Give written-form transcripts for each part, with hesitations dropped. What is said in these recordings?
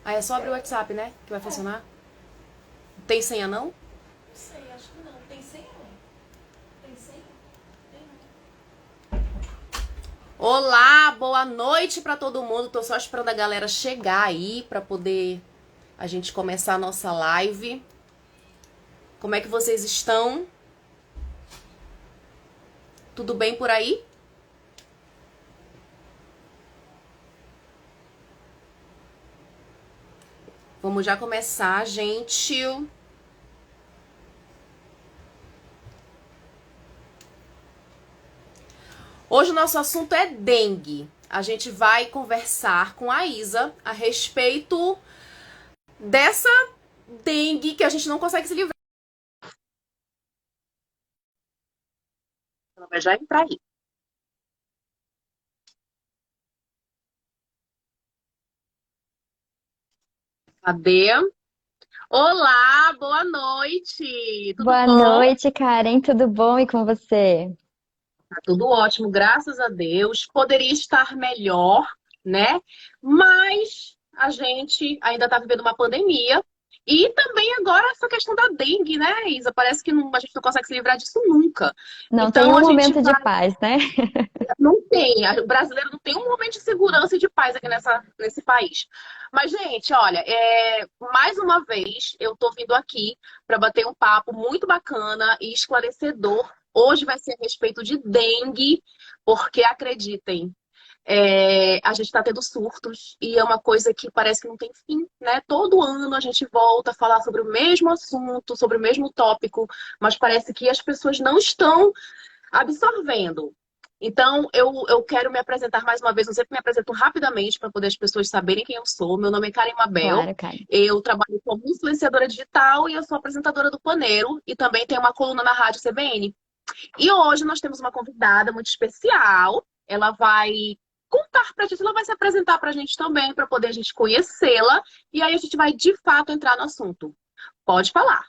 Ah, é só abrir o WhatsApp, né? Que vai funcionar. Tem senha não? Não sei, acho que não. Tem senha, não? Tem senha? Tem Olá, boa noite pra todo mundo. Tô só esperando a galera chegar aí pra poder a gente começar a nossa live. Como é que vocês estão? Tudo bem por aí? Vamos já começar, gente. Hoje o nosso assunto é dengue. A gente vai conversar com a Isa a respeito dessa dengue que a gente não consegue se livrar. Ela vai já entrar aí. Cadê? Olá, boa noite. Tudo Boa bom? noite, Karen. Tudo bom e com você? Tá tudo ótimo, graças a Deus. Poderia estar melhor, né? Mas a gente ainda está vivendo uma pandemia. E também agora essa questão da dengue, né, Isa? Parece que a gente não consegue se livrar disso nunca. Não tem Então um a gente momento de paz, né? não tem, o brasileiro não tem um momento de segurança e de paz aqui nesse país. Mas, gente, olha, mais uma vez eu tô vindo aqui para bater um papo muito bacana e esclarecedor. Hoje vai ser a respeito de dengue, porque acreditem, a gente está tendo surtos e é uma coisa que parece que não tem fim, né? Todo ano a gente volta a falar sobre o mesmo assunto, sobre o mesmo tópico, mas parece que as pessoas não estão absorvendo. Então, eu quero me apresentar mais uma vez. Eu sempre me apresento rapidamente para poder as pessoas saberem quem eu sou. Meu nome é Karen Mabel. Claro, Karen. Eu trabalho como influenciadora digital e eu sou apresentadora do Paneiro. E também tenho uma coluna na Rádio CBN. E hoje nós temos uma convidada muito especial. Ela vai contar pra gente, ela vai se apresentar pra gente também, para poder a gente conhecê-la. E aí a gente vai, de fato, entrar no assunto. Pode falar.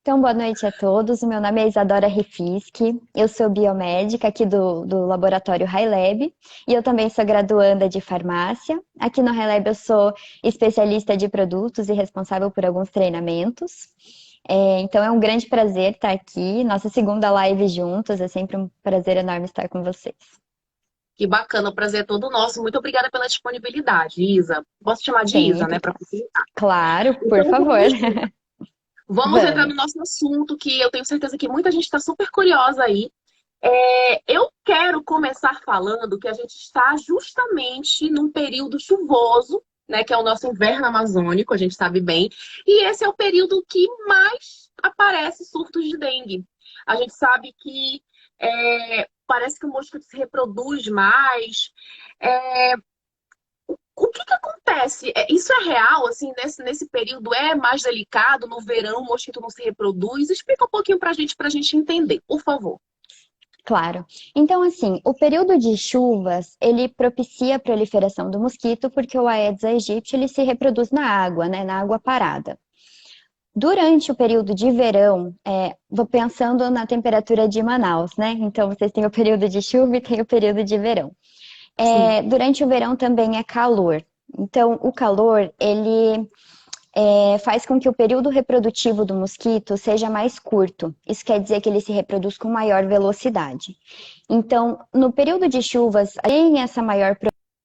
Então, boa noite a todos. O meu nome é Isadora Rifiski. Eu sou biomédica aqui do Laboratório HiLab e eu também sou graduanda de farmácia. Aqui no HiLab eu sou especialista de produtos e responsável por alguns treinamentos. Então é um grande prazer estar aqui. Nossa segunda live juntos. É sempre um prazer enorme estar com vocês. Que bacana, o prazer é todo nosso. Muito obrigada pela disponibilidade, Isa. Posso te chamar de Isa, né, Sempre. para facilitar. Claro, por Então favor. vamos entrar no Vamos. nosso assunto, que eu tenho certeza que muita gente está super curiosa aí. Eu quero começar falando que a gente está justamente num período chuvoso, né, que é o nosso inverno amazônico, a gente sabe bem, e esse é o período que mais aparece surtos de dengue. A gente sabe que parece que o mosquito se reproduz mais. É, o que que acontece? Isso é real, assim, nesse período é mais delicado, no verão o mosquito não se reproduz? Explica um pouquinho pra gente entender, por favor. Claro. Então, assim, o período de chuvas, ele propicia a proliferação do mosquito porque o Aedes aegypti, ele se reproduz na água, né, na água parada. Durante o período de verão, vou pensando na temperatura de Manaus, né? Então, vocês têm o período de chuva e tem o período de verão. Sim. Durante o verão também é calor. Então, o calor, ele faz com que o período reprodutivo do mosquito seja mais curto. Isso quer dizer que ele se reproduz com maior velocidade. Então, no período de chuvas, tem essa maior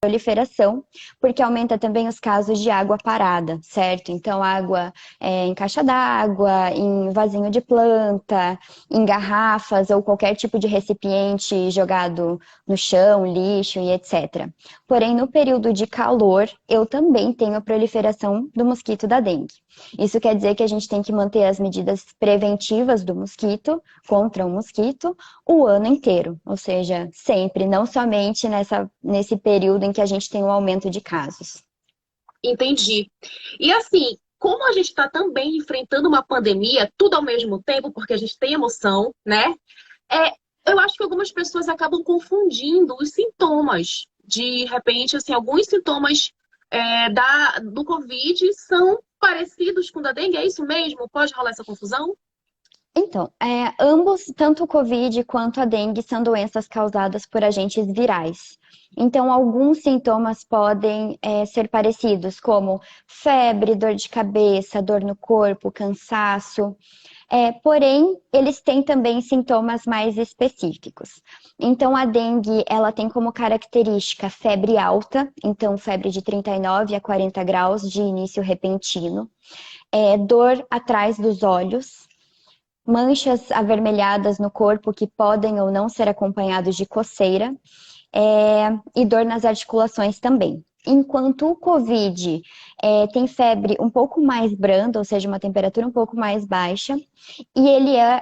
proliferação, porque aumenta também os casos de água parada, certo? Então, água em caixa d'água, em vasinho de planta, em garrafas ou qualquer tipo de recipiente jogado no chão, lixo e etc. Porém, no período de calor, eu também tenho a proliferação do mosquito da dengue. Isso quer dizer que a gente tem que manter as medidas preventivas do mosquito, contra o mosquito, o ano inteiro. Ou seja, sempre, não somente nesse período em que a gente tem um aumento de casos. Entendi. E assim, como a gente está também enfrentando uma pandemia, tudo ao mesmo tempo, porque a gente tem emoção, né? É, eu acho que algumas pessoas acabam confundindo os sintomas. De repente, assim, alguns sintomas do Covid são parecidos com o da dengue, é isso mesmo? Pode rolar essa confusão? Então, ambos, tanto o Covid quanto a dengue, são doenças causadas por agentes virais. Então, alguns sintomas podem ser parecidos, como febre, dor de cabeça, dor no corpo, cansaço. Porém, eles têm também sintomas mais específicos. Então, a dengue, ela tem como característica febre alta, então febre de 39 a 40 graus de início repentino, dor atrás dos olhos, manchas avermelhadas no corpo que podem ou não ser acompanhados de coceira, e dor nas articulações também. Enquanto o Covid tem febre um pouco mais branda, ou seja, uma temperatura um pouco mais baixa, e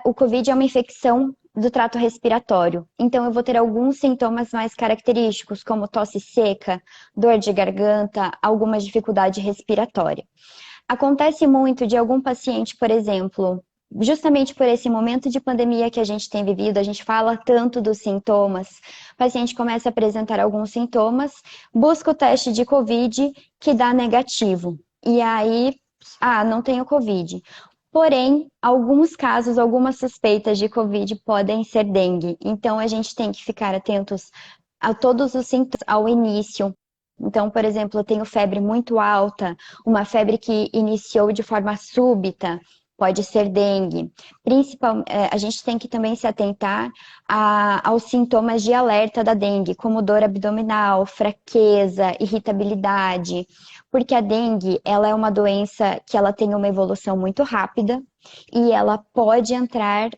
o Covid é uma infecção do trato respiratório. Então, eu vou ter alguns sintomas mais característicos, como tosse seca, dor de garganta, alguma dificuldade respiratória. Acontece muito de algum paciente, por exemplo, justamente por esse momento de pandemia que a gente tem vivido, a gente fala tanto dos sintomas, o paciente começa a apresentar alguns sintomas, busca o teste de Covid que dá negativo. E aí, não tenho Covid. Porém, alguns casos, algumas suspeitas de Covid podem ser dengue. Então, a gente tem que ficar atentos a todos os sintomas ao início. Então, por exemplo, eu tenho febre muito alta, uma febre que iniciou de forma súbita, pode ser dengue. A gente tem que também se atentar aos sintomas de alerta da dengue, como dor abdominal, fraqueza, irritabilidade, porque a dengue, ela é uma doença que ela tem uma evolução muito rápida e ela pode entrar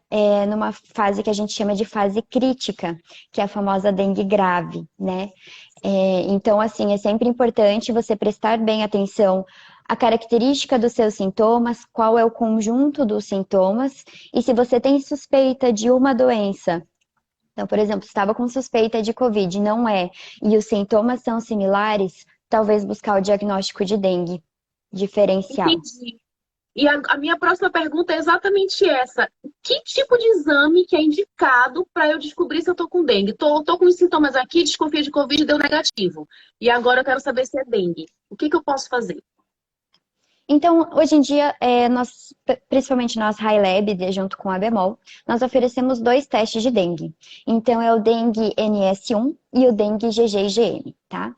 numa fase que a gente chama de fase crítica, que é a famosa dengue grave, né? Então, assim, é sempre importante você prestar bem atenção à característica dos seus sintomas, qual é o conjunto dos sintomas, e se você tem suspeita de uma doença, então, por exemplo, estava com suspeita de Covid, não é, e os sintomas são similares, talvez buscar o diagnóstico de dengue diferencial. Entendi. E a minha próxima pergunta é exatamente essa. Que tipo de exame que é indicado para eu descobrir se eu tô com dengue? Tô com os sintomas aqui, desconfio de Covid, deu negativo. E agora eu quero saber se é dengue. O que eu posso fazer? Então, hoje em dia, nós, principalmente nós, High Lab, junto com a Bemol, nós oferecemos 2 testes de dengue. Então, é o dengue NS1 e o dengue GG-IgM, tá?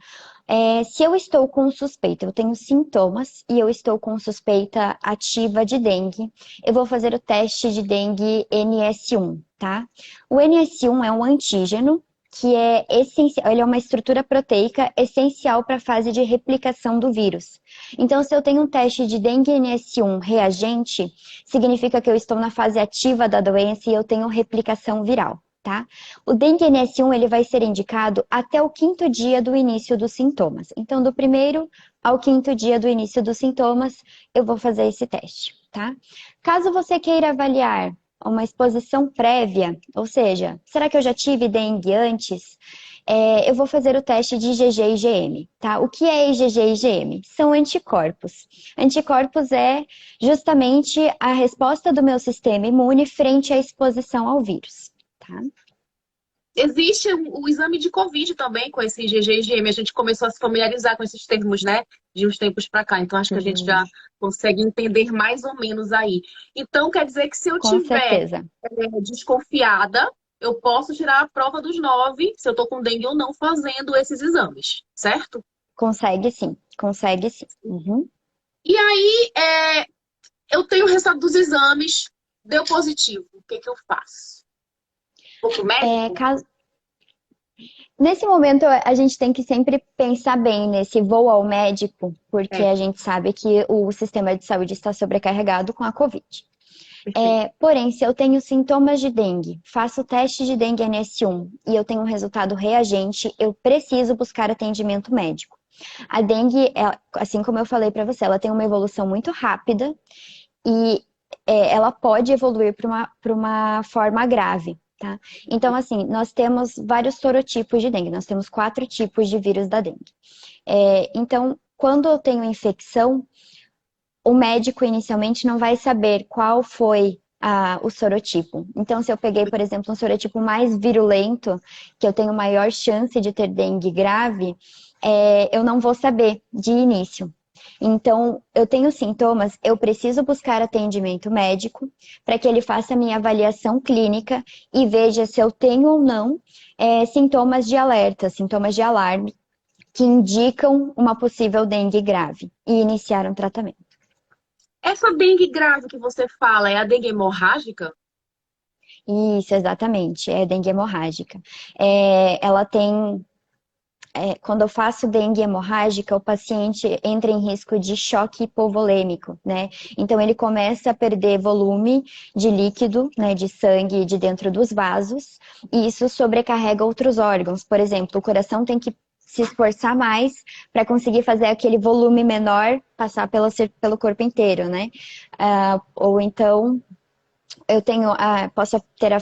Se eu estou com suspeita, eu tenho sintomas e eu estou com suspeita ativa de dengue, eu vou fazer o teste de dengue NS1, tá? O NS1 é um antígeno que é essencial, ele é uma estrutura proteica essencial para a fase de replicação do vírus. Então, se eu tenho um teste de dengue NS1 reagente, significa que eu estou na fase ativa da doença e eu tenho replicação viral. Tá? O dengue NS1 ele vai ser indicado até o 5º dia do início dos sintomas. Então, do 1º ao 5º dia do início dos sintomas, eu vou fazer esse teste, tá? Caso você queira avaliar uma exposição prévia, ou seja, será que eu já tive dengue antes? Eu vou fazer o teste de IgG e IgM, tá? O que é IgG e IgM? São anticorpos. Anticorpos é justamente a resposta do meu sistema imune frente à exposição ao vírus. Tá. Existe o exame de Covid também com esse IgG e IgM. A gente começou a se familiarizar com esses termos, né? De uns tempos para cá. Então, acho que a gente já consegue entender mais ou menos aí. Então, quer dizer que se eu tiver desconfiada, eu posso tirar a prova dos 9, se eu tô com dengue ou não, fazendo esses exames, certo? Consegue sim, consegue sim. Uhum. E aí, eu tenho o resultado dos exames, deu positivo. O que eu faço? Nesse momento, a gente tem que sempre pensar bem nesse voo ao médico, porque a gente sabe que o sistema de saúde está sobrecarregado com a Covid. Porém, se eu tenho sintomas de dengue, faço o teste de dengue NS1 e eu tenho um resultado reagente, eu preciso buscar atendimento médico. A dengue, assim como eu falei para você, ela tem uma evolução muito rápida e ela pode evoluir para uma forma grave. Tá? Então, assim, nós temos vários sorotipos de dengue, nós temos 4 tipos de vírus da dengue. Então, quando eu tenho infecção, o médico inicialmente não vai saber qual foi o sorotipo. Então, se eu peguei, por exemplo, um sorotipo mais virulento, que eu tenho maior chance de ter dengue grave, eu não vou saber de início. Então, eu tenho sintomas, eu preciso buscar atendimento médico para que ele faça a minha avaliação clínica e veja se eu tenho ou não sintomas de alerta, sintomas de alarme que indicam uma possível dengue grave e iniciar um tratamento. Essa dengue grave que você fala é a dengue hemorrágica? Isso, exatamente, é dengue hemorrágica. Ela tem quando eu faço dengue hemorrágica, o paciente entra em risco de choque hipovolêmico, né? Então ele começa a perder volume de líquido, né, de sangue de dentro dos vasos, e isso sobrecarrega outros órgãos. Por exemplo, o coração tem que se esforçar mais para conseguir fazer aquele volume menor passar pelo corpo inteiro, né? Ou então posso ter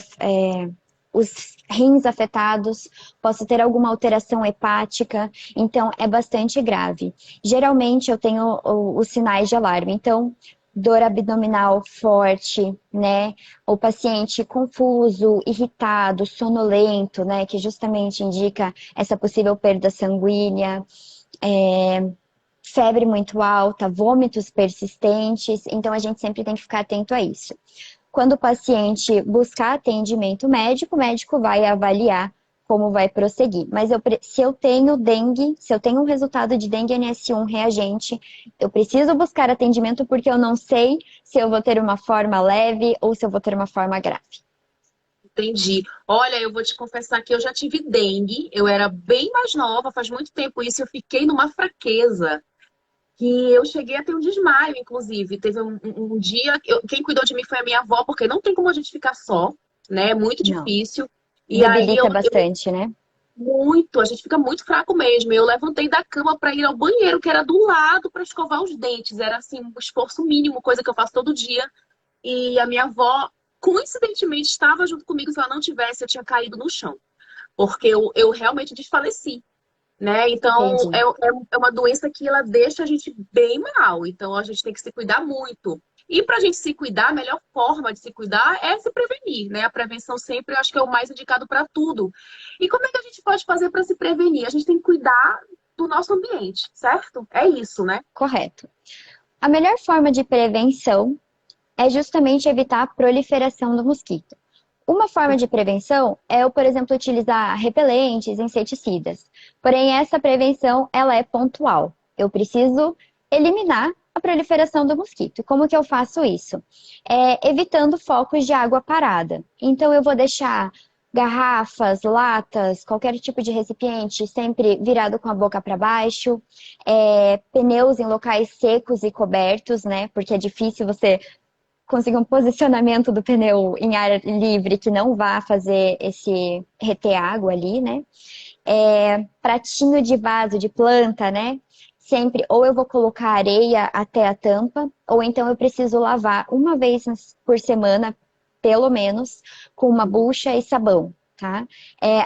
os rins afetados, posso ter alguma alteração hepática, então é bastante grave. Geralmente eu tenho os sinais de alarme, então dor abdominal forte, né? O paciente confuso, irritado, sonolento, né? Que justamente indica essa possível perda sanguínea, febre muito alta, vômitos persistentes, então a gente sempre tem que ficar atento a isso. Quando o paciente buscar atendimento médico, o médico vai avaliar como vai prosseguir. Mas se eu tenho dengue, se eu tenho um resultado de dengue NS1 reagente, eu preciso buscar atendimento porque eu não sei se eu vou ter uma forma leve ou se eu vou ter uma forma grave. Entendi. Olha, eu vou te confessar que eu já tive dengue, eu era bem mais nova, faz muito tempo isso, eu fiquei numa fraqueza. Que eu cheguei a ter um desmaio, inclusive. Teve um dia, quem cuidou de mim foi a minha avó, porque não tem como a gente ficar só, né? É muito Não. difícil. E aí Debilita bastante, né? a gente fica muito fraco mesmo. Eu levantei da cama para ir ao banheiro, que era do lado, para escovar os dentes. Era assim, um esforço mínimo, coisa que eu faço todo dia. E a minha avó, coincidentemente, estava junto comigo. Se ela não tivesse, eu tinha caído no chão. Porque eu realmente desfaleci. Né? Então, Entendi. é uma doença que ela deixa a gente bem mal. Então, a gente tem que se cuidar muito. E para a gente se cuidar, a melhor forma de se cuidar é se prevenir, né? A prevenção sempre eu acho que é o mais indicado para tudo. E como é que a gente pode fazer para se prevenir? A gente tem que cuidar do nosso ambiente, certo? É isso, né? Correto. A melhor forma de prevenção é justamente evitar a proliferação do mosquito. Uma forma de prevenção é eu, por exemplo, utilizar repelentes, inseticidas. Porém, essa prevenção, ela é pontual. Eu preciso eliminar a proliferação do mosquito. Como que eu faço isso? Evitando focos de água parada. Então, eu vou deixar garrafas, latas, qualquer tipo de recipiente sempre virado com a boca para baixo, pneus em locais secos e cobertos, né? Porque é difícil você conseguir um posicionamento do pneu em ar livre que não vá fazer esse reter água ali, né? Pratinho de vaso de planta, né? Sempre, ou eu vou colocar areia até a tampa, ou então eu preciso lavar uma vez por semana, pelo menos, com uma bucha e sabão, tá?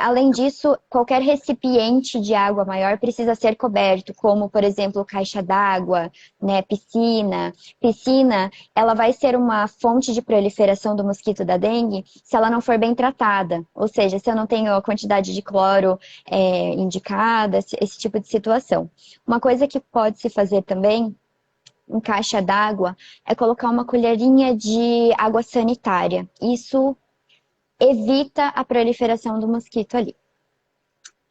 Além disso, qualquer recipiente de água maior precisa ser coberto, como, por exemplo, caixa d'água, né, piscina. Piscina, ela vai ser uma fonte de proliferação do mosquito da dengue se ela não for bem tratada, ou seja, se eu não tenho a quantidade de cloro indicada, esse tipo de situação. Uma coisa que pode se fazer também em caixa d'água é colocar uma colherinha de água sanitária. Isso evita a proliferação do mosquito ali.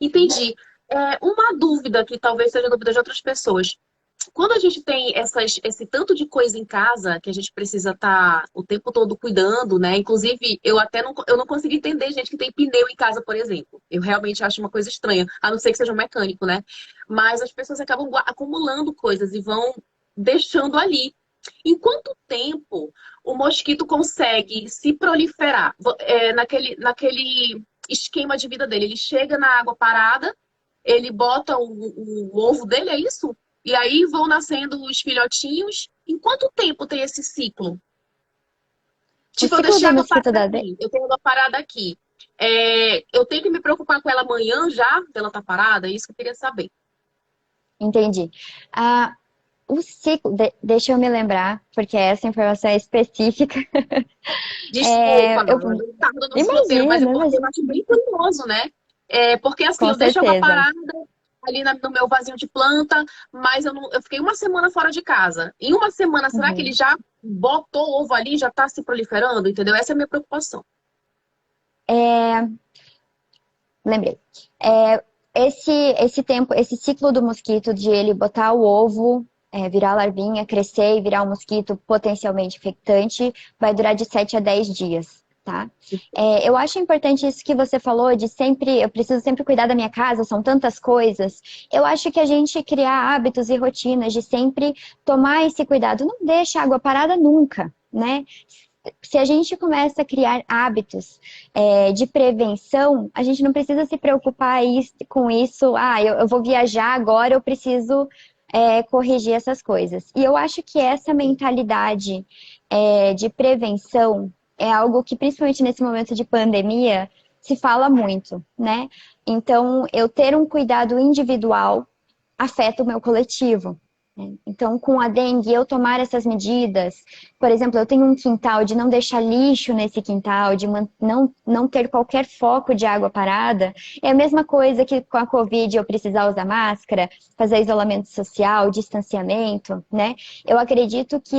Entendi. Uma dúvida que talvez seja dúvida de outras pessoas. Quando a gente tem esse tanto de coisa em casa que a gente precisa estar o tempo todo cuidando, né? Inclusive, eu não consigo entender gente que tem pneu em casa, por exemplo. Eu realmente acho uma coisa estranha, a não ser que seja um mecânico, né? Mas as pessoas acabam acumulando coisas e vão deixando ali. Em quanto tempo o mosquito consegue se proliferar? Naquele esquema de vida dele, ele chega na água parada, ele bota o ovo dele, é isso? E aí vão nascendo os filhotinhos. Em quanto tempo tem esse ciclo? Tipo, eu ciclo deixei a do água mosquito parada da dengue. aqui. Eu tenho água parada aqui. Eu tenho que me preocupar com ela amanhã já, dela tá parada? É isso que eu queria saber. Entendi. O ciclo, deixa eu me lembrar, porque essa informação é específica. Desculpa, Eu não estava no nosso roteiro, mas é imagino, porque eu imagino. acho bem curioso, né? Porque assim, Com eu deixo a água certeza. parada, ali no meu vasinho de planta, mas eu fiquei uma semana fora de casa. Em uma semana, será que ele Uhum. já botou o ovo ali, já tá se proliferando? Entendeu? Essa é a minha preocupação. É, lembrei. É, esse tempo, esse ciclo do mosquito de ele botar o ovo, virar larvinha, crescer e virar um mosquito potencialmente infectante, vai durar de 7 a 10 dias, tá? Eu acho importante isso que você falou de sempre, eu preciso sempre cuidar da minha casa, são tantas coisas. Eu acho que a gente criar hábitos e rotinas de sempre tomar esse cuidado, não deixa água parada nunca, né? Se a gente começa a criar hábitos de prevenção, a gente não precisa se preocupar com isso. Ah, eu vou viajar agora, eu preciso corrigir essas coisas. E eu acho que essa mentalidade de prevenção é algo que, principalmente nesse momento de pandemia, se fala muito, né? Então, eu ter um cuidado individual afeta o meu coletivo. Então, com a dengue, eu tomar essas medidas, por exemplo, eu tenho um quintal de não deixar lixo nesse quintal, de não ter qualquer foco de água parada, é a mesma coisa que com a Covid eu precisar usar máscara, fazer isolamento social, distanciamento, né? Eu acredito que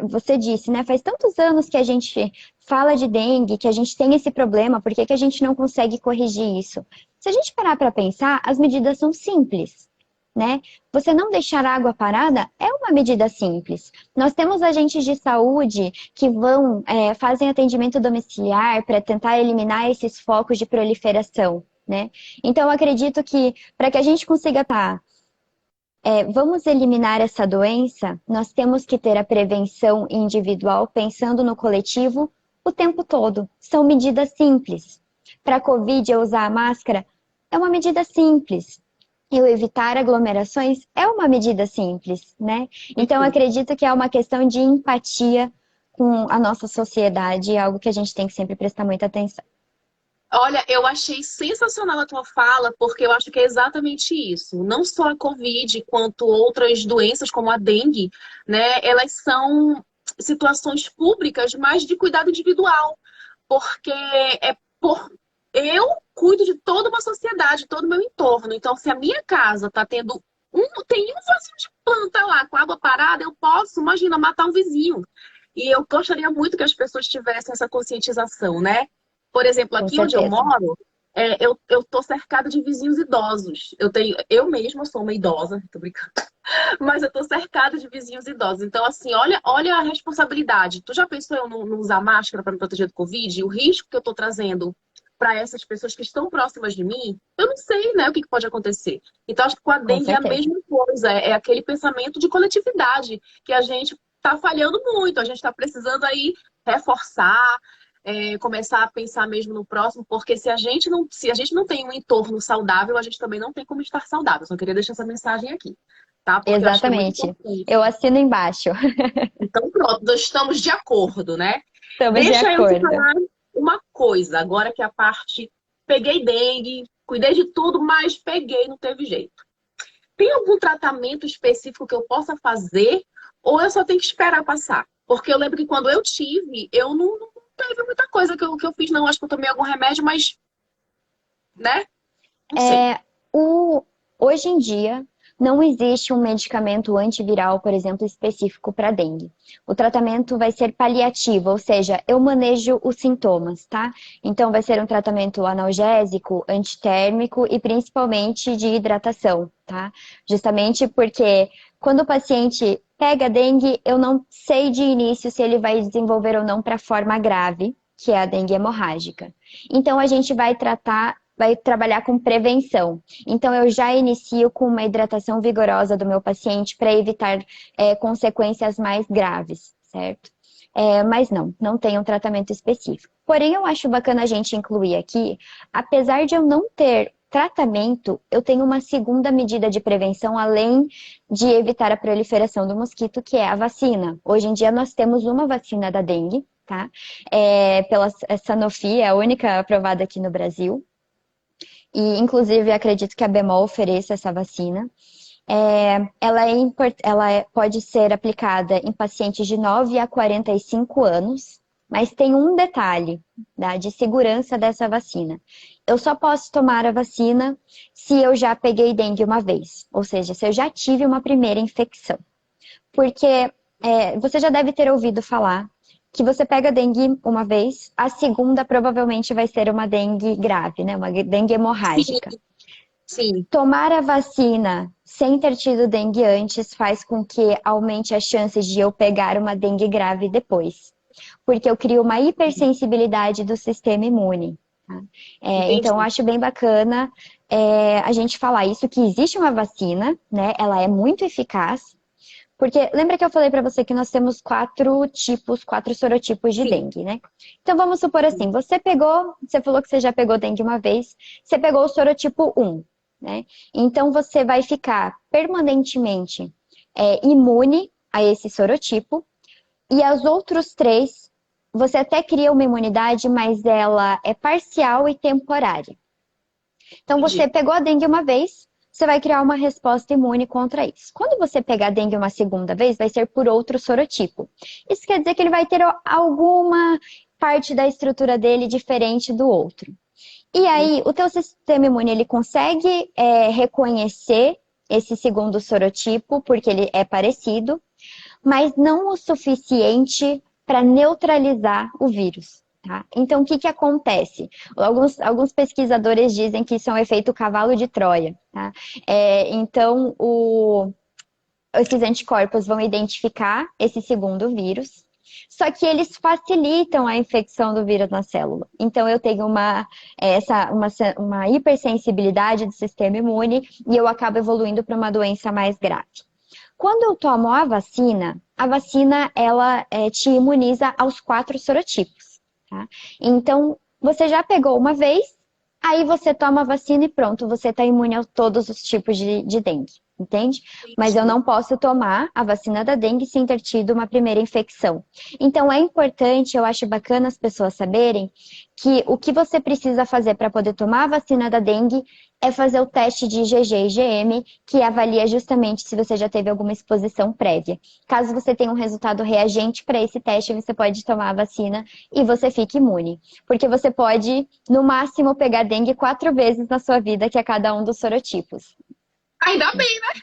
você disse, né? Faz tantos anos que a gente fala de dengue, que a gente tem esse problema, por que que a gente não consegue corrigir isso? Se a gente parar para pensar, as medidas são simples, né? Você não deixar a água parada é uma medida simples. Nós temos agentes de saúde que fazem atendimento domiciliar para tentar eliminar esses focos de proliferação, né? Então, eu acredito que para que a gente consiga vamos eliminar essa doença, nós temos que ter a prevenção individual pensando no coletivo o tempo todo. São medidas simples. Para a Covid, eu usar a máscara é uma medida simples. Eu evitar aglomerações é uma medida simples, né? Então, eu acredito que é uma questão de empatia com a nossa sociedade, algo que a gente tem que sempre prestar muita atenção. Olha, eu achei sensacional a tua fala, porque eu acho que é exatamente isso. Não só a Covid, quanto outras doenças como a dengue, né? Elas são situações públicas, mas de cuidado individual. Porque eu cuido de toda uma sociedade, todo o meu entorno. Então, se a minha casa tá tendo tem um vasinho de planta lá com água parada, eu posso, imagina, matar um vizinho. E eu gostaria muito que as pessoas tivessem essa conscientização, né? Por exemplo, Com aqui onde eu certeza. moro, eu tô cercada de vizinhos idosos. Eu mesma sou uma idosa, tô brincando, mas eu tô cercada de vizinhos idosos. Então, assim, olha a responsabilidade. Tu já pensou eu não usar máscara para me proteger do Covid? O risco que eu tô trazendo para essas pessoas que estão próximas de mim, eu não sei, né, o que pode acontecer. Então, acho que com a Com dengue é a certeza. mesma coisa. É aquele pensamento de coletividade que a gente tá falhando muito. A gente está precisando aí reforçar, começar a pensar mesmo no próximo, porque se a gente não tem um entorno saudável, a gente também não tem como estar saudável. Só queria deixar essa mensagem aqui, tá? Porque eu acho que é muito Exatamente. importante. Eu assino embaixo. Então, pronto, nós estamos de acordo, né? Estamos de Deixa eu te acordo. falar uma coisa, agora que a parte. Peguei dengue, cuidei de tudo, mas peguei, não teve jeito. Tem algum tratamento específico que eu possa fazer ou eu só tenho que esperar passar? Porque eu lembro que quando eu tive, eu não teve muita coisa que eu fiz, não. Acho que eu tomei algum remédio, mas, né? Não sei. É, hoje em dia, não existe um medicamento antiviral, por exemplo, específico para dengue. O tratamento vai ser paliativo, ou seja, eu manejo os sintomas, tá? Então, vai ser um tratamento analgésico, antitérmico e principalmente de hidratação, tá? Justamente porque quando o paciente pega dengue, eu não sei de início se ele vai desenvolver ou não para forma grave, que é a dengue hemorrágica. Então, a gente vai trabalhar com prevenção. Então, eu já inicio com uma hidratação vigorosa do meu paciente para evitar consequências mais graves, certo? Mas não tem um tratamento específico. Porém, eu acho bacana a gente incluir aqui, apesar de eu não ter tratamento, eu tenho uma segunda medida de prevenção, além de evitar a proliferação do mosquito, que é a vacina. Hoje em dia, nós temos uma vacina da dengue, tá? Pela Sanofi, é a única aprovada aqui no Brasil. E, inclusive, acredito que a Bemol ofereça essa vacina. Ela pode ser aplicada em pacientes de 9 a 45 anos, mas tem um detalhe, tá, de segurança dessa vacina. eu só posso tomar a vacina se eu já peguei dengue uma vez, ou seja, se eu já tive uma primeira infecção. Porque você já deve ter ouvido falar que você pega dengue uma vez, a segunda provavelmente vai ser uma dengue grave, né? Uma dengue Sim, hemorrágica. sim. Tomar a vacina sem ter tido dengue antes faz com que aumente as chances de eu pegar uma dengue grave depois. Porque eu crio uma hipersensibilidade do sistema imune. Tá? Então, eu Entendi. acho bem bacana a gente falar isso, que existe uma vacina, né? Ela é muito eficaz. Porque lembra que eu falei para você que nós temos quatro sorotipos de Sim. dengue, né? Então vamos supor assim, você falou que você já pegou dengue uma vez, você pegou o sorotipo 1, né? Então você vai ficar permanentemente imune a esse sorotipo, e aos outros três, você até cria uma imunidade, mas ela é parcial e temporária. Então, você Entendi. pegou a dengue uma vez, você vai criar uma resposta imune contra isso. Quando você pegar a dengue uma segunda vez, vai ser por outro sorotipo. Isso quer dizer que ele vai ter alguma parte da estrutura dele diferente do outro. E aí, o teu sistema imune, ele consegue reconhecer esse segundo sorotipo, porque ele é parecido, mas não o suficiente para neutralizar o vírus. Tá? Então, o que, que acontece? Alguns pesquisadores dizem que isso é um efeito cavalo de Troia. Tá? Então, esses anticorpos vão identificar esse segundo vírus, só que eles facilitam a infecção do vírus na célula. Então, eu tenho uma hipersensibilidade do sistema imune e eu acabo evoluindo para uma doença mais grave. Quando eu tomo a vacina ela te imuniza aos 4 sorotipos. Tá? Então, você já pegou uma vez, aí você toma a vacina e pronto, você está imune a todos os tipos de dengue, entende? Mas eu Entendi. não posso tomar a vacina da dengue sem ter tido uma primeira infecção. Então, é importante, eu acho bacana as pessoas saberem que o que você precisa fazer para poder tomar a vacina da dengue é fazer o teste de IgG e IgM, que avalia justamente se você já teve alguma exposição prévia. Caso você tenha um resultado reagente para esse teste, você pode tomar a vacina e você fica imune. Porque você pode, no máximo, pegar dengue 4 vezes na sua vida, que é cada um dos sorotipos. Ainda bem, né?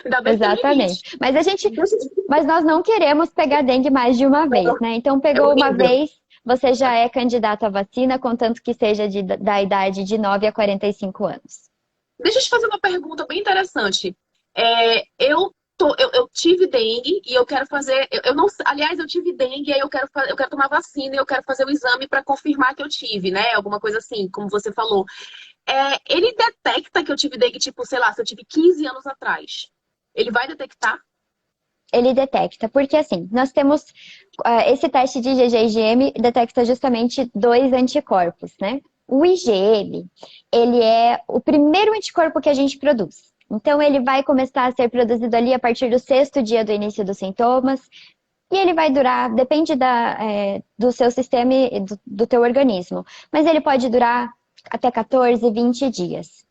Ainda bem que tem limite. Exatamente. Mas nós não queremos pegar dengue mais de uma vez, né? Então, É pegou uma horrível. vez, você já é candidato à vacina, contanto que seja da idade de 9 a 45 anos. Deixa eu te fazer uma pergunta bem interessante. Eu tive dengue e eu quero fazer. Eu não, aliás, eu tive dengue e aí eu quero tomar vacina e eu quero fazer o exame para confirmar que eu tive, né? Alguma coisa assim, como você falou. Ele detecta que eu tive dengue, tipo, sei lá, se eu tive 15 anos atrás. Ele vai detectar? Ele detecta, porque assim, nós temos esse teste de IgG e IgM detecta justamente 2 anticorpos, né? O IgM, ele é o primeiro anticorpo que a gente produz. Então, ele vai começar a ser produzido ali a partir do 6º dia do início dos sintomas, e ele vai durar, depende do seu sistema e do teu organismo, mas ele pode durar até 14, 20 dias.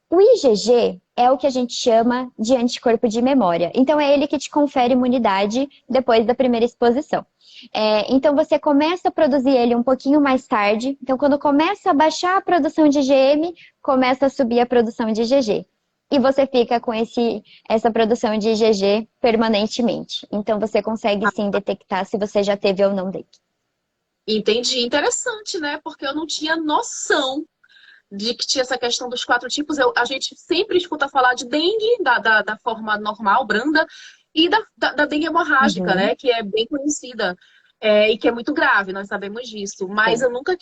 O IgG é o que a gente chama de anticorpo de memória. Então, é ele que te confere imunidade depois da primeira exposição. Então, você começa a produzir ele um pouquinho mais tarde. Então, quando começa a baixar a produção de IgM, começa a subir a produção de IgG. E você fica com essa produção de IgG permanentemente. Então, você consegue sim detectar se você já teve ou não dengue. Entendi. Interessante, né? Porque eu não tinha noção de que tinha essa questão dos 4 tipos. A gente sempre escuta falar de dengue, da forma normal, branda, e da dengue hemorrágica, Uhum, né? Que é bem conhecida, e que é muito grave, nós sabemos disso. Mas sim. eu nunca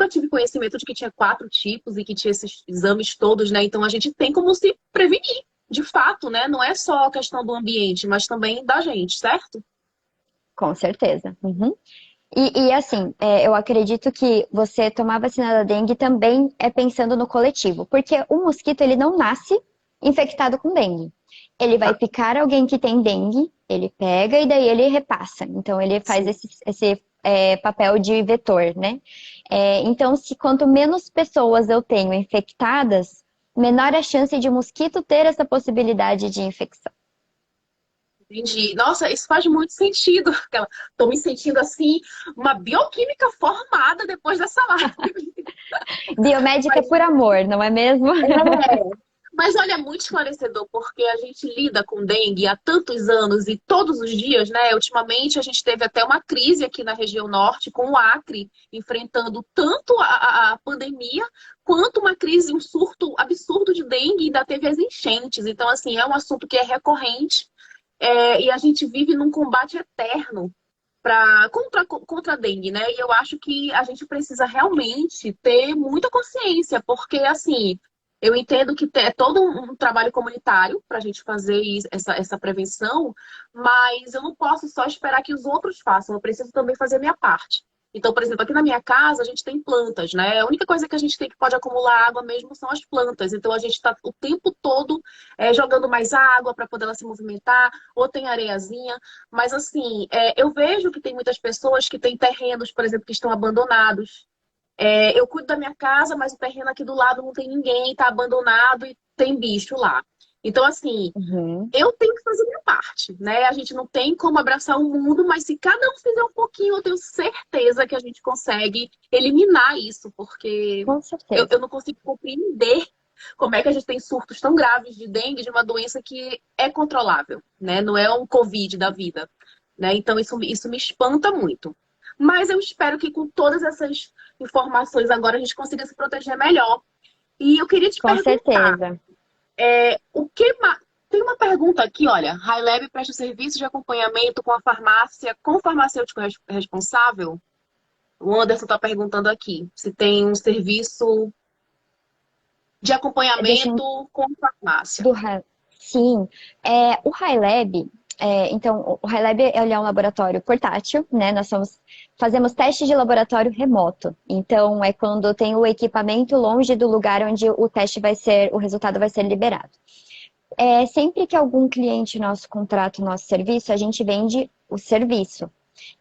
tive conhecimento de que tinha 4 tipos e que tinha esses exames todos, né? Então a gente tem como se prevenir, de fato, né? Não é só a questão do ambiente, mas também da gente, certo? Com certeza. Uhum. E assim, eu acredito que você tomar vacina da dengue também é pensando no coletivo, porque o mosquito ele não nasce infectado com dengue. Ele vai Tá. picar alguém que tem dengue, ele pega e daí ele repassa. Então ele faz Sim. esse papel de vetor, né? Então, se quanto menos pessoas eu tenho infectadas, menor a chance de o mosquito ter essa possibilidade de infecção. Entendi. Nossa, isso faz muito sentido. Tô me sentindo assim, uma bioquímica formada depois dessa live. Biomédica Mas por amor, não é mesmo? Mas olha, é muito esclarecedor, porque a gente lida com dengue há tantos anos e todos os dias, né? Ultimamente a gente teve até uma crise aqui na região norte, com o Acre enfrentando tanto a pandemia, quanto uma crise, um surto absurdo de dengue, e ainda teve as enchentes. Então, assim, é um assunto que é recorrente, e a gente vive num combate eterno contra a dengue, né? E eu acho que a gente precisa realmente ter muita consciência, porque assim, eu entendo que é todo um trabalho comunitário para a gente fazer essa prevenção, mas eu não posso só esperar que os outros façam, eu preciso também fazer a minha parte. Então, por exemplo, aqui na minha casa a gente tem plantas, né? A única coisa que a gente tem que pode acumular água mesmo são as plantas. Então a gente está o tempo todo jogando mais água para poder ela se movimentar, ou tem areiazinha. Mas assim, eu vejo que tem muitas pessoas que têm terrenos, por exemplo, que estão abandonados. Eu cuido da minha casa, mas o terreno aqui do lado não tem ninguém, está abandonado e tem bicho lá. Então, assim, Uhum, eu tenho que fazer minha parte, né? A gente não tem como abraçar o mundo, mas se cada um fizer um pouquinho, eu tenho certeza que a gente consegue eliminar isso, porque com eu certeza. não consigo compreender como é que a gente tem surtos tão graves de dengue, de uma doença que é controlável, né? Não é um Covid da vida, né? Então, isso me espanta muito. Mas eu espero que com todas essas informações agora a gente consiga se proteger melhor. E eu queria te Com perguntar, certeza. o que tem uma pergunta aqui, olha. Highlab presta serviço de acompanhamento com a farmácia, com o farmacêutico responsável? O Anderson está perguntando aqui se tem um serviço de Deixa eu acompanhamento com farmácia. Do, sim, o HiLab, então, o HiLab ele é um laboratório portátil, né? Fazemos testes de laboratório remoto. Então, é quando tem o equipamento longe do lugar onde o resultado vai ser liberado. Sempre que algum cliente nosso contrata o nosso serviço, a gente vende o serviço.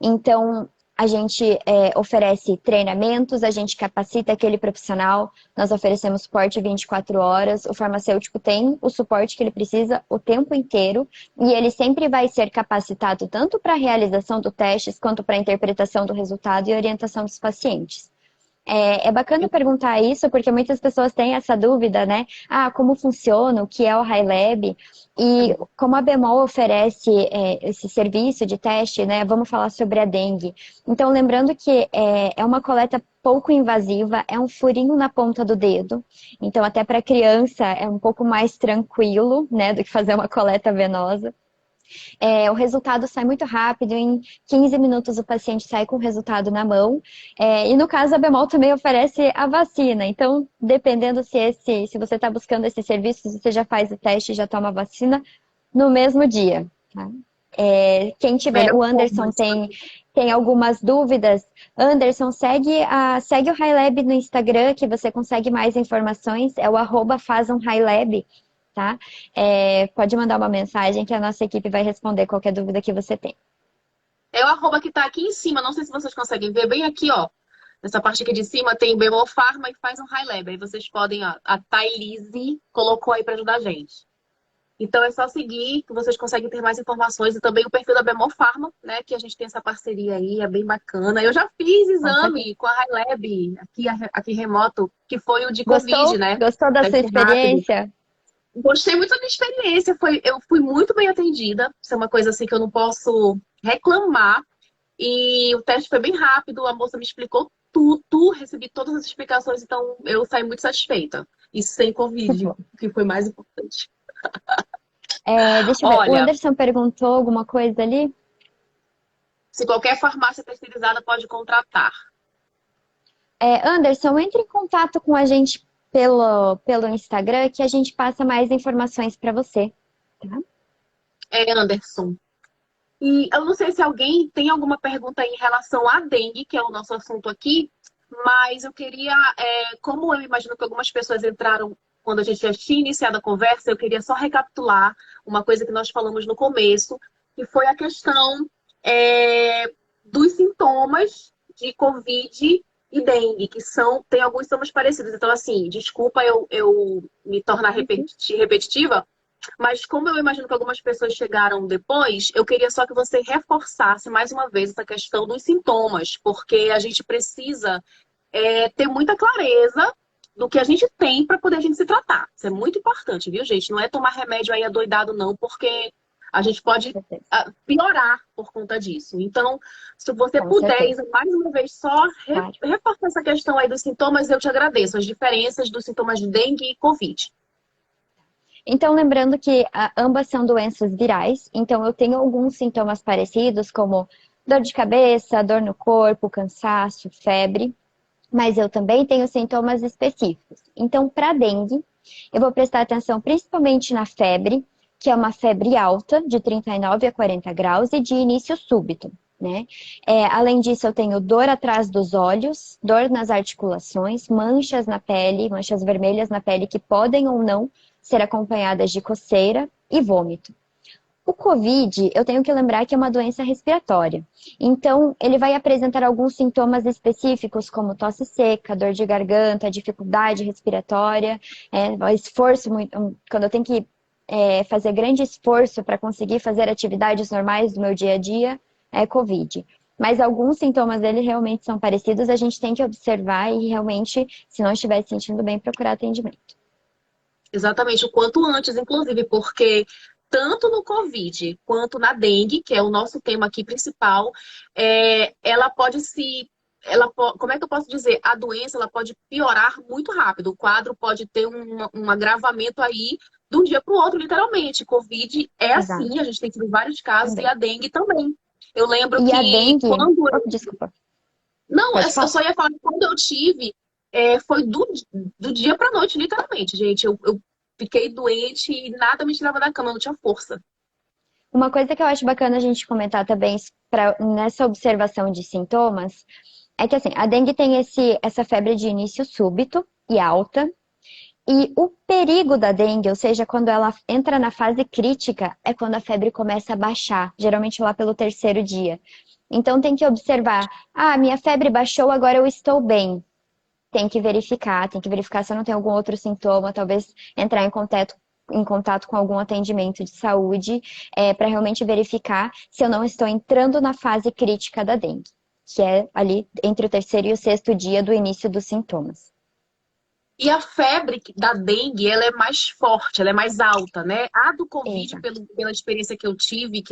Então, a gente oferece treinamentos, a gente capacita aquele profissional, nós oferecemos suporte 24 horas, o farmacêutico tem o suporte que ele precisa o tempo inteiro e ele sempre vai ser capacitado tanto para a realização do testes quanto para a interpretação do resultado e orientação dos pacientes. É bacana perguntar isso, porque muitas pessoas têm essa dúvida, né? Ah, como funciona, o que é o HiLab? E como a Bemol oferece esse serviço de teste, né? Vamos falar sobre a dengue. Então, lembrando que é uma coleta pouco invasiva, é um furinho na ponta do dedo. Então, até para criança é um pouco mais tranquilo, né? Do que fazer uma coleta venosa. O resultado sai muito rápido, em 15 minutos o paciente sai com o resultado na mão. E no caso, a Bemol também oferece a vacina. Então, dependendo se você está buscando esse serviço, você já faz o teste e já toma a vacina no mesmo dia. Tá? Quem tiver, Melhor o forma Anderson de tem algumas dúvidas. Anderson, segue o HiLab no Instagram, que você consegue mais informações. É o @fazumhilab, tá? Pode mandar uma mensagem que a nossa equipe vai responder qualquer dúvida que você tem. É o arroba que está aqui em cima, não sei se vocês conseguem ver, bem aqui, ó. Nessa parte aqui de cima tem Bemol Pharma e faz um HiLab. Aí vocês podem, ó, a Thailise colocou aí para ajudar a gente. Então é só seguir que vocês conseguem ter mais informações e também o perfil da Bemol Pharma, né? Que a gente tem essa parceria aí, é bem bacana. Eu já fiz Com certeza. exame com a HiLab aqui remoto, que foi o de Covid, Gostou? né? Gostou da sua Teste rápido. experiência? Gostei muito da minha experiência, eu fui muito bem atendida. Isso é uma coisa assim que eu não posso reclamar. E o teste foi bem rápido, a moça me explicou tudo, recebi todas as explicações, então eu saí muito satisfeita. Isso sem Que Covid, bom. que foi mais importante. Deixa eu ver. O Olha, Anderson perguntou alguma coisa ali? se qualquer farmácia terceirizada pode contratar. Anderson, entre em contato com a gente pelo Instagram que a gente passa mais informações para você. Tá? Anderson. E eu não sei se alguém tem alguma pergunta em relação à dengue, que é o nosso assunto aqui, mas eu queria, como eu imagino que algumas pessoas entraram quando a gente já tinha iniciado a conversa, eu queria só recapitular uma coisa que nós falamos no começo, que foi a questão dos sintomas de Covid e dengue, tem alguns sintomas parecidos. Então, assim, desculpa eu me tornar repetitiva, Mas como eu imagino que algumas pessoas chegaram depois, eu queria só que você reforçasse mais uma vez essa questão dos sintomas, porque a gente precisa ter muita clareza do que a gente tem para poder a gente se tratar. Isso é muito importante, viu, gente? Não é tomar remédio aí adoidado, não, porque a gente pode certeza. piorar por conta disso. Então, se você Com puder, certeza, Isa, mais uma vez, só claro. reforçar essa questão aí dos sintomas, eu te agradeço. As diferenças dos sintomas de dengue e Covid. Então, lembrando que ambas são doenças virais, então eu tenho alguns sintomas parecidos, como dor de cabeça, dor no corpo, cansaço, febre, mas eu também tenho sintomas específicos. Então, para dengue, eu vou prestar atenção principalmente na febre, que é uma febre alta, de 39 a 40 graus e de início súbito, né? Além disso, eu tenho dor atrás dos olhos, dor nas articulações, manchas na pele, manchas vermelhas na pele que podem ou não ser acompanhadas de coceira e vômito. O Covid, eu tenho que lembrar que é uma doença respiratória. Então, ele vai apresentar alguns sintomas específicos, como tosse seca, dor de garganta, dificuldade respiratória, esforço, quando eu tenho que fazer grande esforço para conseguir fazer atividades normais do meu dia a dia, é Covid. Mas alguns sintomas dele realmente são parecidos, a gente tem que observar e realmente, se não estiver se sentindo bem, procurar atendimento. Exatamente, o quanto antes, inclusive, porque tanto no Covid quanto na dengue, que é o nosso tema aqui principal, ela pode se. Como é que eu posso dizer? A doença ela pode piorar muito rápido. O quadro pode ter um agravamento aí de um dia para o outro, literalmente. Covid é Exato, assim, a gente tem tido vários casos, e também. a dengue também. Eu lembro E a que dengue. quando. Oh, desculpa, Não, eu pode falar. só ia falar que quando eu tive, foi do dia pra noite, literalmente, gente. Eu fiquei doente e nada me tirava da cama, eu não tinha força. Uma coisa que eu acho bacana a gente comentar também nessa observação de sintomas é que assim, a dengue tem essa febre de início súbito e alta. E o perigo da dengue, ou seja, quando ela entra na fase crítica, é quando a febre começa a baixar, geralmente lá pelo terceiro dia. Então tem que observar, minha febre baixou, agora eu estou bem. Tem que verificar se eu não tenho algum outro sintoma, talvez entrar em contato com algum atendimento de saúde, para realmente verificar se eu não estou entrando na fase crítica da dengue, que é ali entre o terceiro e o sexto dia do início dos sintomas. E a febre da dengue, ela é mais forte, ela é mais alta, né? A do Covid, Exato. pela experiência que eu tive,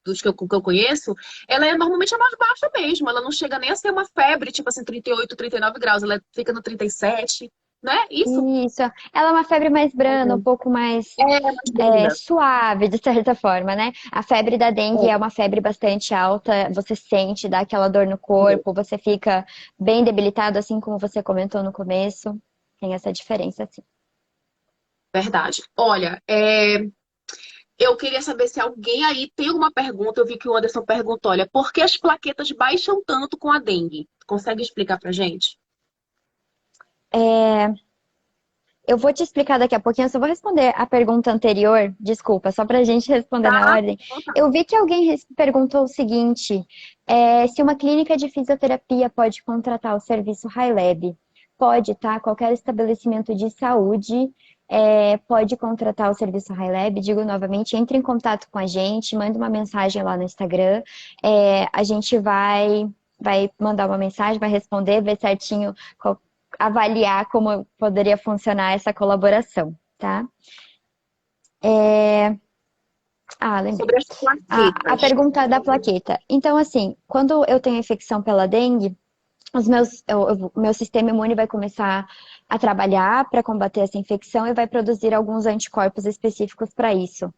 dos que eu conheço, ela normalmente é mais baixa mesmo. Ela não chega nem a ser uma febre, tipo assim, 38, 39 graus. Ela fica no 37, né? Isso Isso. Ela é uma febre mais branda, um pouco mais é mais branda. suave, de certa forma, né? A febre da dengue é É. uma febre bastante alta, você sente, dá aquela dor no corpo, você fica bem debilitado, assim como você comentou no começo. Tem essa diferença, sim. Verdade. Olha, eu queria saber se alguém aí tem alguma pergunta. Eu vi que o Anderson perguntou, olha, por que as plaquetas baixam tanto com a dengue? Consegue explicar pra gente? É, eu vou te explicar daqui a pouquinho, eu só vou responder a pergunta anterior, desculpa, só para a gente responder na Tá? ordem. Eu vi que alguém perguntou o seguinte: se uma clínica de fisioterapia pode contratar o serviço HiLab. Pode, tá? Qualquer estabelecimento de saúde pode contratar o serviço HiLab. Digo novamente, entre em contato com a gente, manda uma mensagem lá no Instagram. A gente vai mandar uma mensagem, vai responder, ver certinho avaliar como poderia funcionar essa colaboração, tá? Lembrei. Sobre as A plaquetas. pergunta da plaqueta. Então, assim, quando eu tenho infecção pela dengue, o meu sistema imune vai começar a trabalhar para combater essa infecção e vai produzir alguns anticorpos específicos para isso.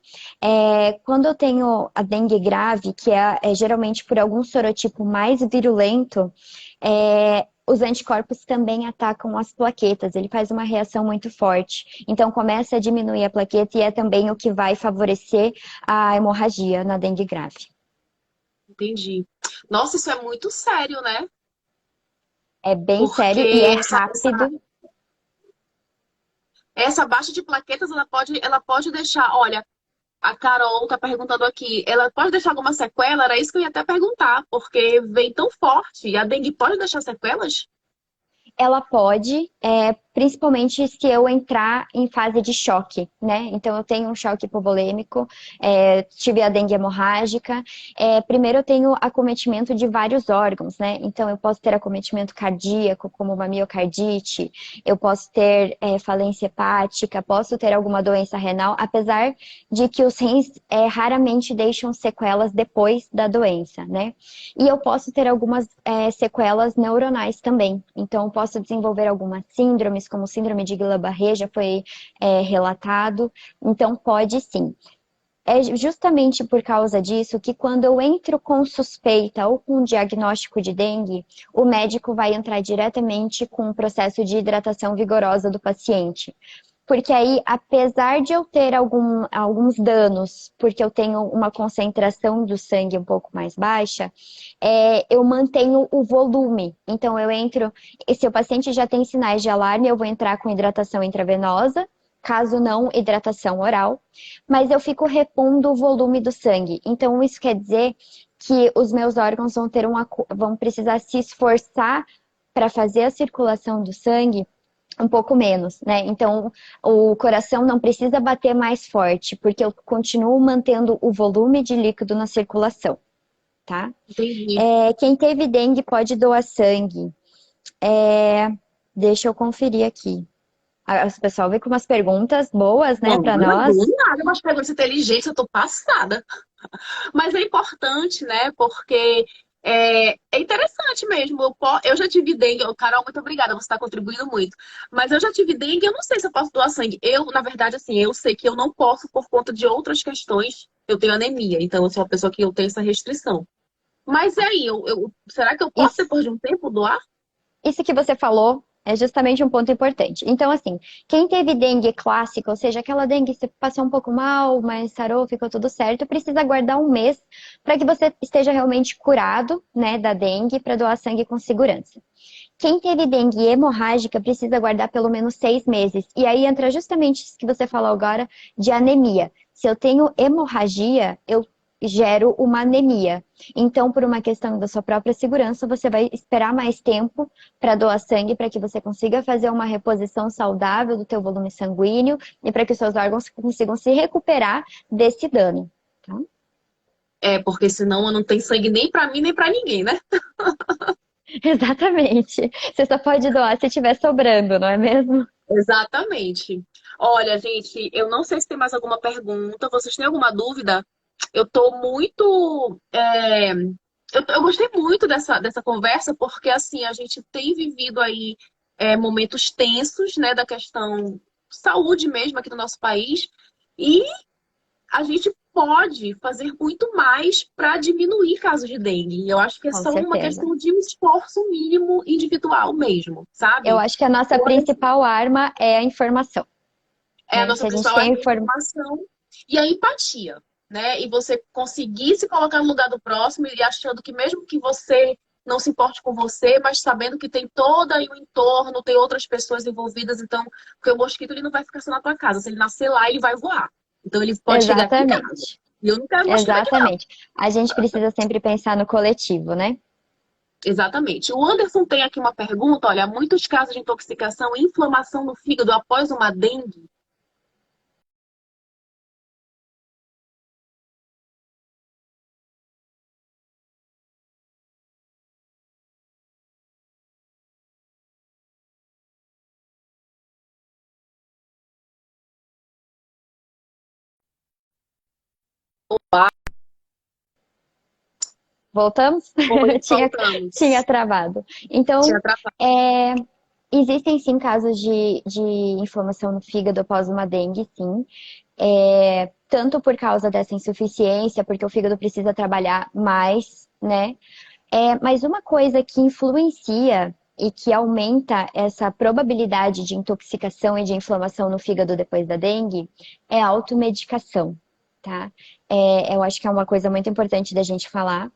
Quando eu tenho a dengue grave, que é geralmente por algum sorotipo mais virulento, os anticorpos também atacam as plaquetas, ele faz uma reação muito forte. Então começa a diminuir a plaqueta e é também o que vai favorecer a hemorragia na dengue grave. Entendi. Nossa, isso é muito sério, né? É bem sério e é Porque rápido. essa baixa de plaquetas, ela pode deixar. Olha, a Carol tá perguntando aqui, ela pode deixar alguma sequela? Era isso que eu ia até perguntar, porque vem tão forte. A dengue pode deixar sequelas? Ela pode, principalmente se eu entrar em fase de choque, né? Então, eu tenho um choque hipovolêmico, tive a dengue hemorrágica. Primeiro, eu tenho acometimento de vários órgãos, né? Então, eu posso ter acometimento cardíaco, como uma miocardite, eu posso ter falência hepática, posso ter alguma doença renal, apesar de que os rins raramente deixam sequelas depois da doença, né? E eu posso ter algumas sequelas neuronais também. Então, eu posso desenvolver algumas síndromes, como síndrome de Guillain-Barré, já foi relatado. Então, pode sim. É justamente por causa disso que quando eu entro com suspeita ou com diagnóstico de dengue, o médico vai entrar diretamente com o processo de hidratação vigorosa do paciente. Porque aí, apesar de eu ter alguns danos, porque eu tenho uma concentração do sangue um pouco mais baixa, eu mantenho o volume. Então, eu entro. Se o paciente já tem sinais de alarme, eu vou entrar com hidratação intravenosa, caso não, hidratação oral. Mas eu fico repondo o volume do sangue. Então, isso quer dizer que os meus órgãos vão precisar se esforçar para fazer a circulação do sangue um pouco menos, né? Então, o coração não precisa bater mais forte, porque eu continuo mantendo o volume de líquido na circulação, tá? Entendi. Quem teve dengue pode doar sangue. Deixa eu conferir aqui. O pessoal vem com umas perguntas boas, né, para nós. Do nada, umas perguntas inteligentes, eu tô passada. Mas é importante, né? Porque é interessante mesmo. Eu já tive dengue. Carol, muito obrigada, você está contribuindo muito. Mas eu já tive dengue, eu não sei se eu posso doar sangue. Eu, na verdade, assim, eu sei que eu não posso por conta de outras questões. Eu tenho anemia, então eu sou uma pessoa que eu tenho essa restrição. Mas e aí, será que eu posso, Isso, depois de um tempo, doar? isso que você falou é justamente um ponto importante. Então, assim, quem teve dengue clássica, ou seja, aquela dengue que você passou um pouco mal, mas sarou, ficou tudo certo, precisa aguardar um mês para que você esteja realmente curado, né, da dengue, para doar sangue com segurança. Quem teve dengue hemorrágica precisa aguardar pelo menos 6 meses. E aí entra justamente isso que você falou agora de anemia. Se eu tenho hemorragia, eu gero uma anemia. Então, por uma questão da sua própria segurança, você vai esperar mais tempo para doar sangue, para que você consiga fazer uma reposição saudável do teu volume sanguíneo e para que os seus órgãos consigam se recuperar desse dano. Tá? Porque senão eu não tenho sangue nem pra mim, nem pra ninguém, né? Exatamente. Você só pode doar se estiver sobrando, não é mesmo? Exatamente. Olha, gente, eu não sei se tem mais alguma pergunta. Vocês têm alguma dúvida? Eu tô muito. Eu gostei muito dessa conversa, porque assim, a gente tem vivido aí momentos tensos, né, da questão saúde mesmo aqui no nosso país, e a gente pode fazer muito mais para diminuir casos de dengue. Eu acho que é Com só uma certeza. questão de um esforço mínimo individual mesmo, Eu sabe? acho que a nossa Olha, principal arma é a informação, é a né? nossa Se a gente principal tem arma de informação e a empatia, né? E você conseguir se colocar no lugar do próximo e achando que mesmo que você não se importe com você, mas sabendo que tem todo aí o entorno, tem outras pessoas envolvidas, então, porque o mosquito ele não vai ficar só na tua casa, se ele nascer lá, ele vai voar. Então ele pode chegar aqui em casa. Exatamente, E eu não quero mosquito aqui, não. exatamente. A gente precisa sempre pensar no coletivo, né? Exatamente. O Anderson tem aqui uma pergunta, olha, muitos casos de intoxicação e inflamação no fígado após uma dengue. Voltamos? Oi, Tinha, tinha voltamos. travado. Tinha Então, atrapalhado. é, existem sim casos de inflamação no fígado após uma dengue, sim. Tanto por causa dessa insuficiência, porque o fígado precisa trabalhar mais, né? Mas uma coisa que influencia e que aumenta essa probabilidade de intoxicação e de inflamação no fígado depois da dengue é a automedicação, tá? Eu acho que é uma coisa muito importante da gente falar.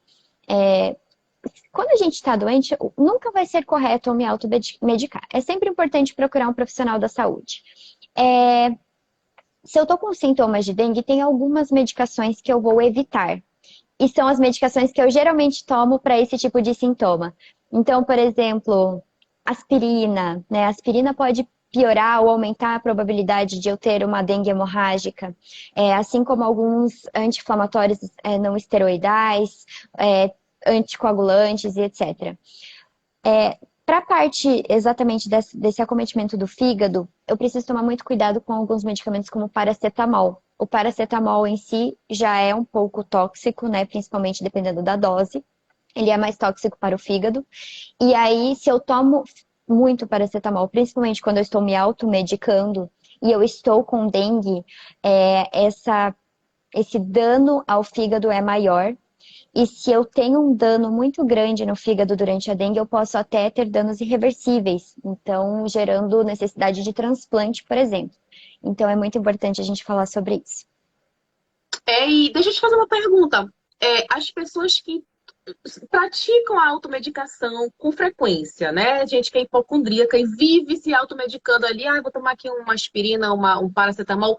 Quando a gente está doente, nunca vai ser correto eu me automedicar. É sempre importante procurar um profissional da saúde. Se eu estou com sintomas de dengue, tem algumas medicações que eu vou evitar. E são as medicações que eu geralmente tomo para esse tipo de sintoma. Então, por exemplo, aspirina, né? A aspirina pode piorar ou aumentar a probabilidade de eu ter uma dengue hemorrágica, assim como alguns anti-inflamatórios não esteroidais, anticoagulantes e etc. Para a parte exatamente desse acometimento do fígado, eu preciso tomar muito cuidado com alguns medicamentos como o paracetamol. O paracetamol em si já é um pouco tóxico, né? Principalmente dependendo da dose. Ele é mais tóxico para o fígado. E aí, se eu tomo muito paracetamol, principalmente quando eu estou me automedicando e eu estou com dengue, esse dano ao fígado é maior. E se eu tenho um dano muito grande no fígado durante a dengue, eu posso até ter danos irreversíveis, então gerando necessidade de transplante, por exemplo. Então é muito importante a gente falar sobre isso. E deixa eu te fazer uma pergunta. As pessoas que praticam a automedicação com frequência, né? Gente que é hipocondríaca e vive se automedicando ali, vou tomar aqui uma aspirina, um paracetamol.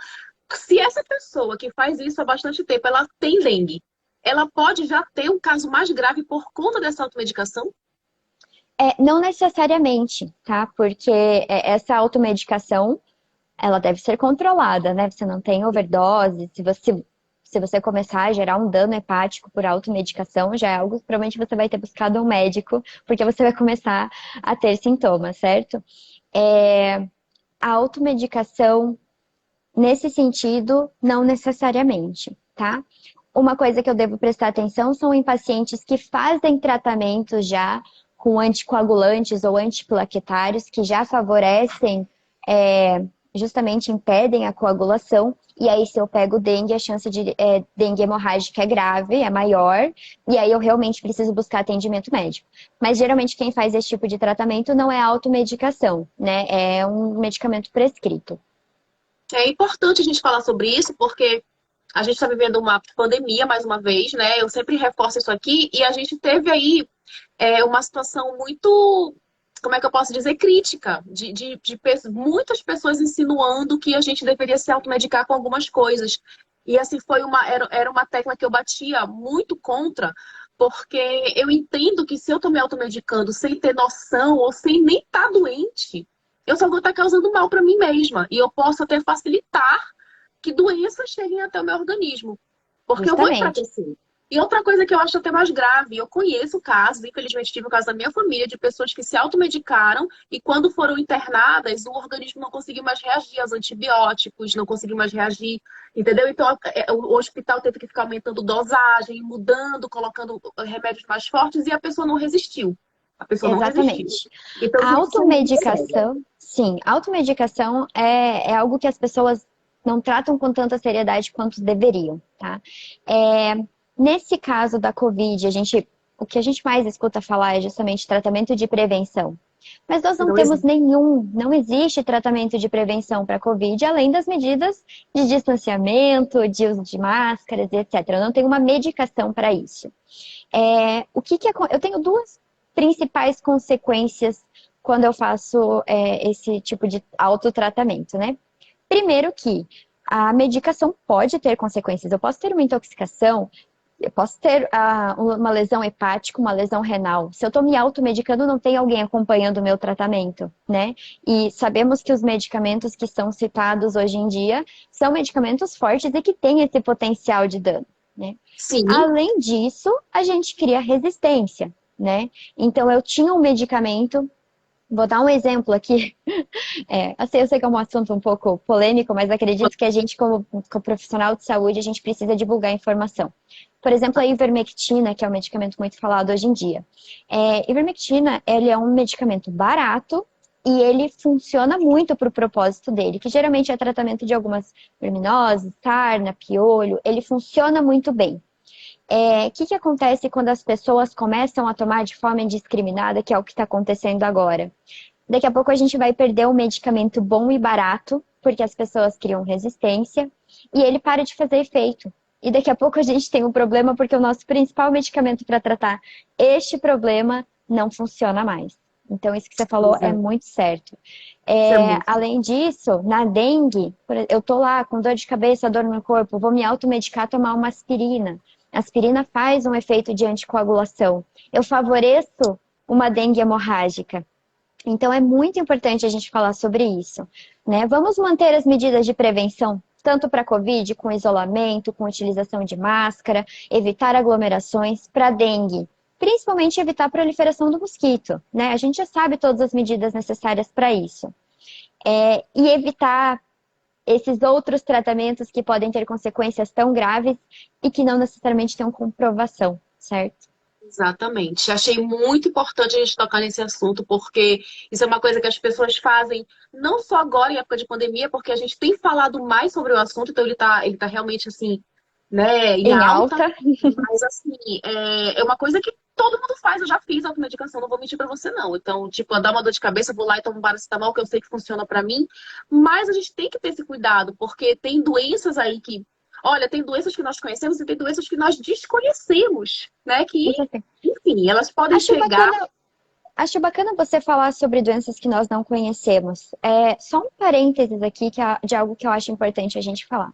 Se essa pessoa que faz isso há bastante tempo, ela tem dengue, ela pode já ter um caso mais grave por conta dessa automedicação? Não necessariamente, tá? Porque essa automedicação, ela deve ser controlada, né? Você não tem overdose, se você começar a gerar um dano hepático por automedicação, já é algo que provavelmente você vai ter buscado um médico, porque você vai começar a ter sintomas, certo? A automedicação, nesse sentido, não necessariamente, tá? Uma coisa que eu devo prestar atenção são em pacientes que fazem tratamento já com anticoagulantes ou antiplaquetários, que já favorecem, justamente impedem a coagulação. E aí, se eu pego dengue, a chance de dengue hemorrágica é grave, é maior. E aí, eu realmente preciso buscar atendimento médico. Mas, geralmente, quem faz esse tipo de tratamento não é automedicação, né? É um medicamento prescrito. É importante a gente falar sobre isso, porque a gente está vivendo uma pandemia, mais uma vez, né? Eu sempre reforço isso aqui. E a gente teve aí uma situação muito, como é que eu posso dizer, crítica. Muitas pessoas insinuando que a gente deveria se automedicar com algumas coisas. E assim, era uma tecla que eu batia muito contra, porque eu entendo que se eu estou me automedicando sem ter noção ou sem nem estar doente, eu só vou estar causando mal para mim mesma. E eu posso até facilitar que doenças cheguem até o meu organismo. Porque eu vou Justamente. enfraquecer. E outra coisa que eu acho até mais grave, eu conheço casos, infelizmente tive o caso da minha família, de pessoas que se automedicaram e quando foram internadas, o organismo não conseguiu mais reagir aos antibióticos, não conseguiu mais reagir, entendeu? Então o hospital teve que ficar aumentando dosagem, mudando, colocando remédios mais fortes e a pessoa não resistiu. A pessoa não resistiu. Exatamente. Então, A gente, isso é muito sério. automedicação, sim, a automedicação é algo que as pessoas não tratam com tanta seriedade quanto deveriam, tá? Nesse caso da Covid, o que a gente mais escuta falar é justamente tratamento de prevenção. Mas nós não temos não existe tratamento de prevenção para Covid, além das medidas de distanciamento, de uso de máscaras, etc. Eu não tenho uma medicação para isso. Eu tenho duas principais consequências quando eu faço esse tipo de autotratamento, né? Primeiro que a medicação pode ter consequências. Eu posso ter uma intoxicação, eu posso ter uma lesão hepática, uma lesão renal. Se eu estou me automedicando, não tem alguém acompanhando o meu tratamento, né? E sabemos que os medicamentos que são citados hoje em dia são medicamentos fortes e que têm esse potencial de dano, né? Sim. Além disso, a gente cria resistência, né? Então, eu tinha um medicamento. Vou dar um exemplo aqui. Assim, eu sei que é um assunto um pouco polêmico, mas acredito que a gente, como profissional de saúde, a gente precisa divulgar informação. Por exemplo, a ivermectina, que é um medicamento muito falado hoje em dia. Ivermectina, ele é um medicamento barato e ele funciona muito para o propósito dele, que geralmente é tratamento de algumas verminoses, sarna, piolho. Ele funciona muito bem. O que acontece quando as pessoas começam a tomar de forma indiscriminada, que é o que está acontecendo agora? Daqui a pouco a gente vai perder um medicamento bom e barato, porque as pessoas criam resistência, e ele para de fazer efeito. E daqui a pouco a gente tem um problema, porque o nosso principal medicamento para tratar este problema não funciona mais. Então, isso que você falou é muito certo. Além disso, na dengue, eu tô lá com dor de cabeça, dor no corpo, vou me automedicar, tomar uma aspirina. A aspirina faz um efeito de anticoagulação. Eu favoreço uma dengue hemorrágica. Então, é muito importante a gente falar sobre isso, né? Vamos manter as medidas de prevenção, tanto para a Covid, com isolamento, com utilização de máscara, evitar aglomerações, para dengue, principalmente evitar a proliferação do mosquito, né? A gente já sabe todas as medidas necessárias para isso. E evitar esses outros tratamentos que podem ter consequências tão graves e que não necessariamente têm comprovação, certo? Exatamente. Achei muito importante a gente tocar nesse assunto, porque isso é uma coisa que as pessoas fazem, não só agora em época de pandemia, porque a gente tem falado mais sobre o assunto, então ele tá realmente assim, né, em Em alta, alta. mas assim, é uma coisa que todo mundo faz, eu já fiz automedicação, não vou mentir pra você não. Então, tipo, dá uma dor de cabeça, eu vou lá e tomo um paracetamol, que eu sei que funciona pra mim, mas a gente tem que ter esse cuidado, porque tem doenças aí que, olha, tem doenças que nós conhecemos e tem doenças que nós desconhecemos, né, que enfim, elas podem Acho chegar. bacana, acho bacana você falar sobre doenças que nós não conhecemos. Só um parênteses aqui de algo que eu acho importante a gente falar.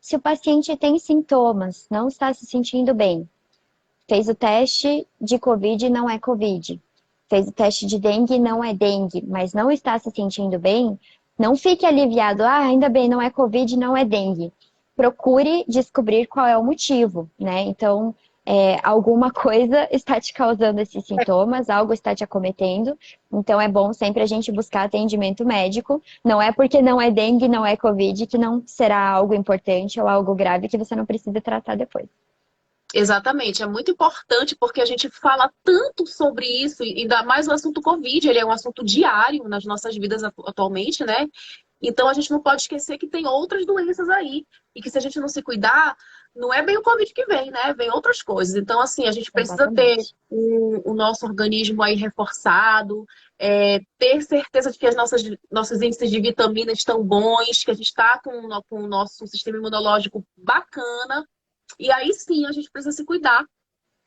Se o paciente tem sintomas, não está se sentindo bem, fez o teste de Covid e não é Covid, fez o teste de dengue e não é dengue, mas não está se sentindo bem, não fique aliviado, ainda bem, não é Covid, não é dengue. Procure descobrir qual é o motivo, né? Então, alguma coisa está te causando esses sintomas, algo está te acometendo, então é bom sempre a gente buscar atendimento médico. Não é porque não é dengue, não é Covid, que não será algo importante ou algo grave que você não precisa tratar depois. Exatamente, é muito importante porque a gente fala tanto sobre isso, e ainda mais o assunto Covid, ele é um assunto diário nas nossas vidas atualmente, né? Então a gente não pode esquecer que tem outras doenças aí, e que se a gente não se cuidar, não é bem o Covid que vem, né? Vem outras coisas. Então, assim, a gente precisa ter Exatamente. o nosso organismo aí reforçado, ter certeza de que nossos índices de vitamina estão bons, que a gente está com o nosso sistema imunológico bacana. E aí sim a gente precisa se cuidar,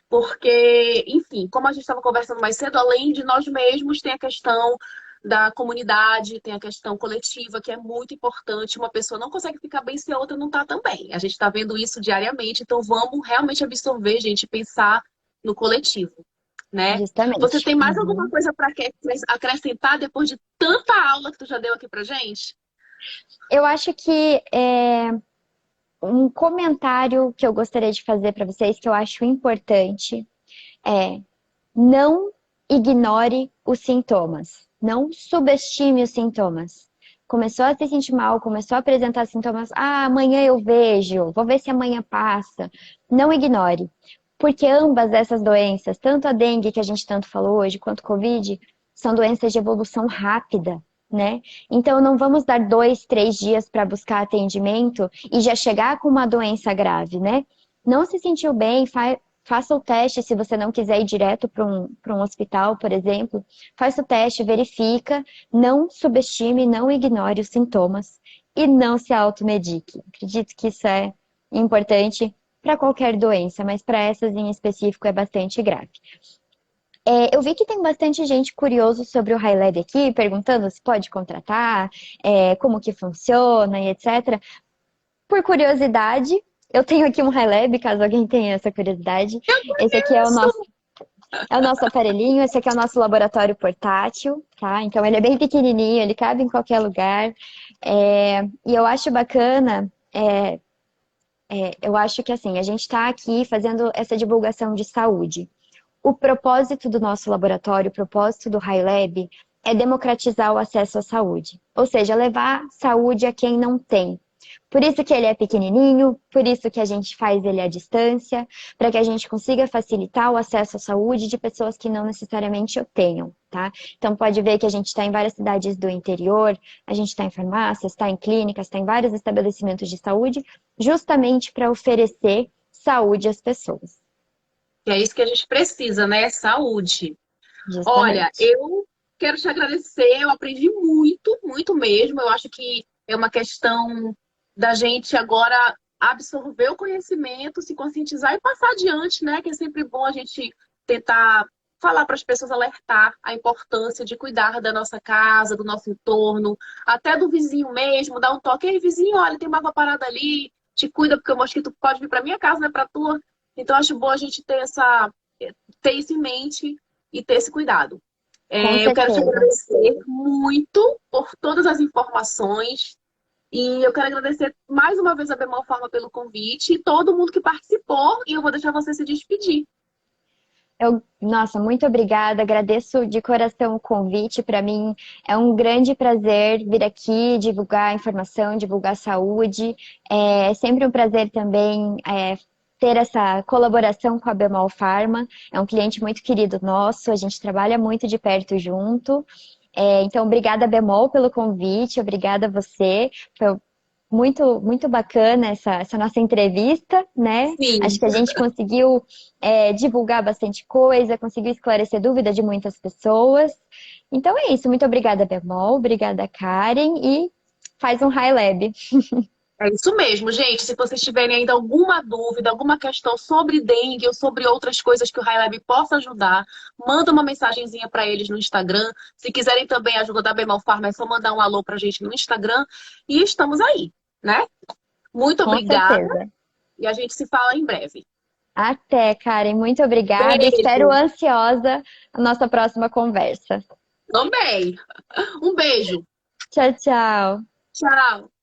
porque, enfim, como a gente estava conversando mais cedo, além de nós mesmos, tem a questão da comunidade, tem a questão coletiva, que é muito importante. Uma pessoa não consegue ficar bem se a outra não está também. A gente está vendo isso diariamente, então vamos realmente absorver, gente, e pensar no coletivo, né? Você Justamente. tem mais alguma Uhum. coisa para acrescentar depois de tanta aula que tu já deu aqui pra gente? Eu acho que um comentário que eu gostaria de fazer para vocês, que eu acho importante, é não ignore os sintomas. Não subestime os sintomas. Começou a se sentir mal, começou a apresentar sintomas. Amanhã eu vejo, vou ver se amanhã passa. Não ignore. Porque ambas essas doenças, tanto a dengue que a gente tanto falou hoje, quanto o Covid, são doenças de evolução rápida, né? Então não vamos dar 2, 3 dias para buscar atendimento e já chegar com uma doença grave, né? Não se sentiu bem, faça o teste se você não quiser ir direto para um hospital, por exemplo. Faça o teste, verifica, não subestime, não ignore os sintomas e não se automedique. Acredito que isso é importante para qualquer doença, mas para essas em específico é bastante grave. Eu vi que tem bastante gente curioso sobre o HiLab aqui, perguntando se pode contratar, como que funciona e etc. Por curiosidade, eu tenho aqui um HiLab, caso alguém tenha essa curiosidade. Esse aqui Isso! é o nosso aparelhinho, esse aqui é o nosso laboratório portátil, tá? Então ele é bem pequenininho, ele cabe em qualquer lugar. E eu acho bacana, eu acho que assim, a gente está aqui fazendo essa divulgação de saúde. O propósito do nosso laboratório, o propósito do HiLab é democratizar o acesso à saúde, ou seja, levar saúde a quem não tem. Por isso que ele é pequenininho, por isso que a gente faz ele à distância, para que a gente consiga facilitar o acesso à saúde de pessoas que não necessariamente o tenham, tá? Então pode ver que a gente está em várias cidades do interior, a gente está em farmácias, está em clínicas, está em vários estabelecimentos de saúde, justamente para oferecer saúde às pessoas. Que é isso que a gente precisa, né? Saúde. Olha, Justamente. eu quero te agradecer, eu aprendi muito, muito mesmo. Eu acho que é uma questão da gente agora absorver o conhecimento, se conscientizar e passar adiante, né? Que é sempre bom a gente tentar falar para as pessoas, alertar a importância de cuidar da nossa casa, do nosso entorno, até do vizinho mesmo, dar um toque, ei, vizinho, olha, tem uma água parada ali, te cuida, porque o mosquito pode vir para minha casa, não é para tua. Então, acho bom a gente ter isso em mente e ter esse cuidado. Com Eu quero te certeza. agradecer muito por todas as informações. E eu quero agradecer mais uma vez a Bemol Pharma pelo convite e todo mundo que participou. E eu vou deixar você se despedir. Nossa, muito obrigada. Agradeço de coração o convite. Para mim é um grande prazer vir aqui divulgar informação, divulgar saúde. É sempre um prazer também ter essa colaboração com a Bemol Pharma. É um cliente muito querido nosso, a gente trabalha muito de perto junto. Então, obrigada, Bemol, pelo convite. Obrigada a você. Foi muito, muito bacana essa nossa entrevista, né? Acho Sim, que a gente conseguiu divulgar bastante coisa, conseguiu esclarecer dúvidas de muitas pessoas. Então é isso. Muito obrigada, Bemol. Obrigada, Karen. E faz um High Lab. é isso mesmo, gente. Se vocês tiverem ainda alguma dúvida, alguma questão sobre dengue ou sobre outras coisas que o High Lab possa ajudar, manda uma mensagenzinha para eles no Instagram. Se quiserem também a ajuda da Bemol Pharma, é só mandar um alô pra gente no Instagram. E estamos aí, né? Muito Com obrigada certeza. e a gente se fala em breve. Até, Karen. Muito obrigada. Espero Beijo. ansiosa a nossa próxima conversa. Também. Um beijo. Tchau, tchau. Tchau.